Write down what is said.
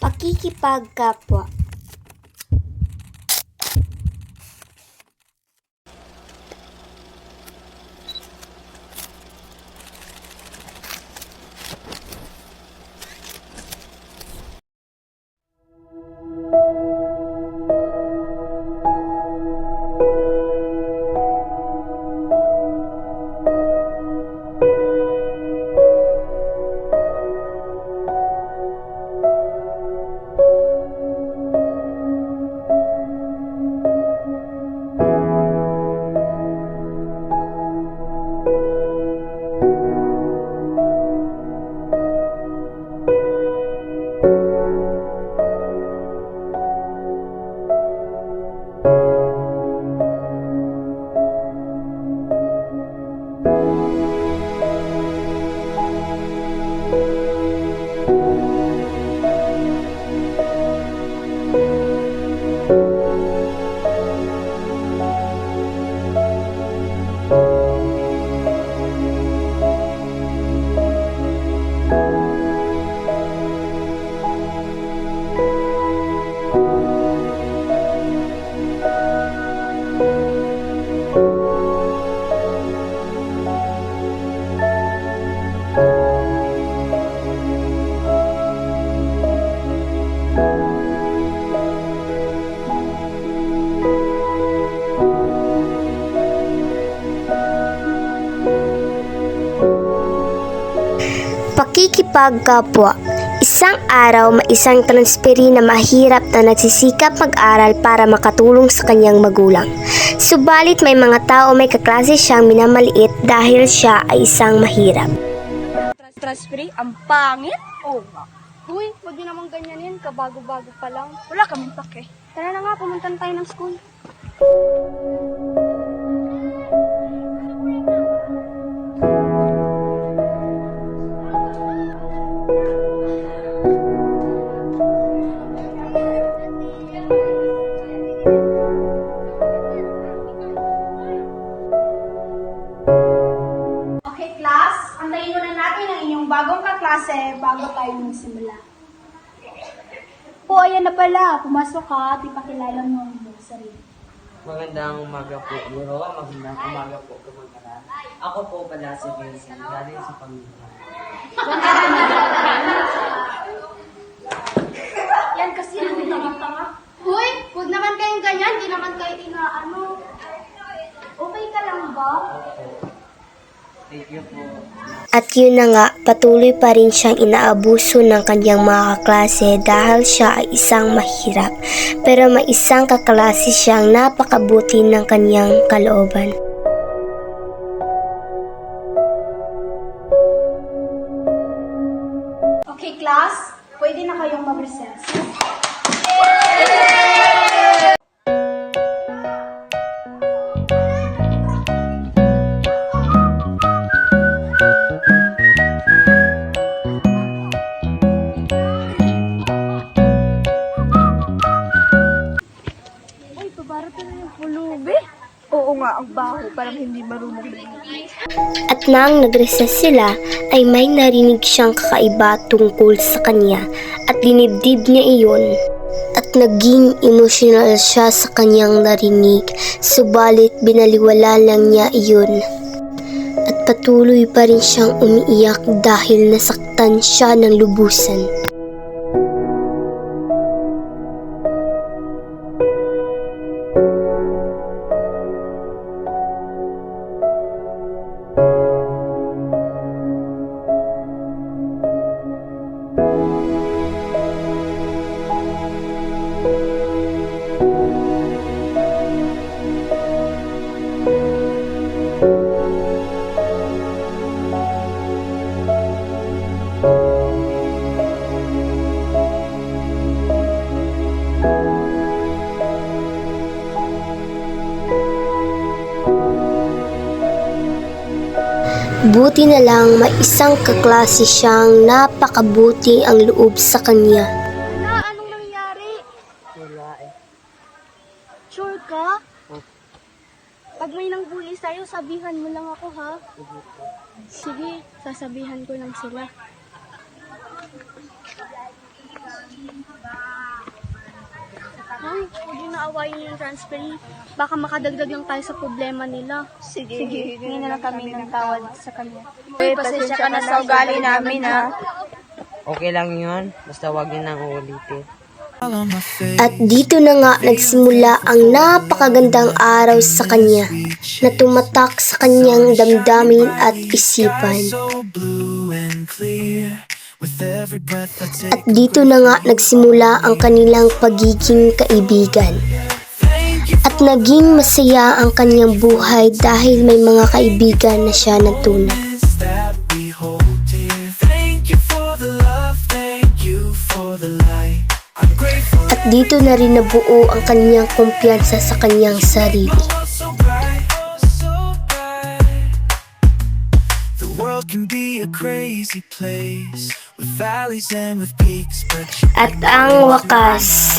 Pakikipagkapwa. Pakikipagkapwa. Isang araw, may isang transferi na mahirap na nagsisikap mag-aral para makatulong sa kanyang magulang. Subalit may mga tao may kaklase siyang minamaliit dahil siya ay isang mahirap. Transferi, ang pangit. Oo nga. Uy, wag niyo naman ganyanin, kabago-bago pa lang. Wala kaming pake. Tara na nga, pumunta tayo ng school. Okay, class, antayin muna natin ang inyong bagong kaklase bago tayo magsimula. Po, ayan na pala. Pumasok ka at ipakilala mo ang iyong sarili. Magandang umaga po, Guro. Magandang umaga po, kamag-aral. Ako po pala si Vincent, galing sa Panginoon. Yan kasi ang tanga-tanga. Hoy, huwag naman kayong ganyan. Di naman kayo inaano. Okay ka lang ba? Thank you po. At yun na nga, patuloy pa rin siyang inaabuso ng kanyang mga kaklase dahil siya ay isang mahirap. Pero may isang kaklase siyang napakabuti ng kanyang kalooban. Okay, class, pwede na kayong mag-recess. Uy, pabarating na yung pulubi. Oo nga, ang baho. Parang hindi marunong na yun. At nang nag-recess sila, ay may narinig siyang kakaiba tungkol sa kanya at dinibdib niya iyon. At naging emotional siya sa kanyang narinig, subalit binaliwala lang niya iyon. At patuloy pa rin siyang umiiyak dahil nasaktan siya ng lubusan. Buti na lang may isang kaklase siyang napakabuti ang loob sa kanya. Wala, anong nangyari? Wala eh. Sure ka? Pag may nang bully sa'yo, sabihan mo lang ako, ha? Sige, sasabihan ko lang sila. Ay, huwag yung naawayin yung transferee. Baka makadagdag lang tayo sa problema nila. Sige. Hindi na lang kami ng tawad sa kanya. Uy, pasensya ka na sa ugali namin, ha? Okay lang yun. Basta wag yun nang uulitin. At dito na nga nagsimula ang napakagandang araw sa kanya na tumatak sa kanyang damdamin at isipan. At dito na nga nagsimula ang kanilang pagiging kaibigan. At naging masaya ang kanyang buhay dahil may mga kaibigan na siya ng tunay. At dito na rin nabuo ang kanyang kumpiyansa sa kanyang sarili. The world can be a crazy place with valleys and with peaks, but you At ang wakas,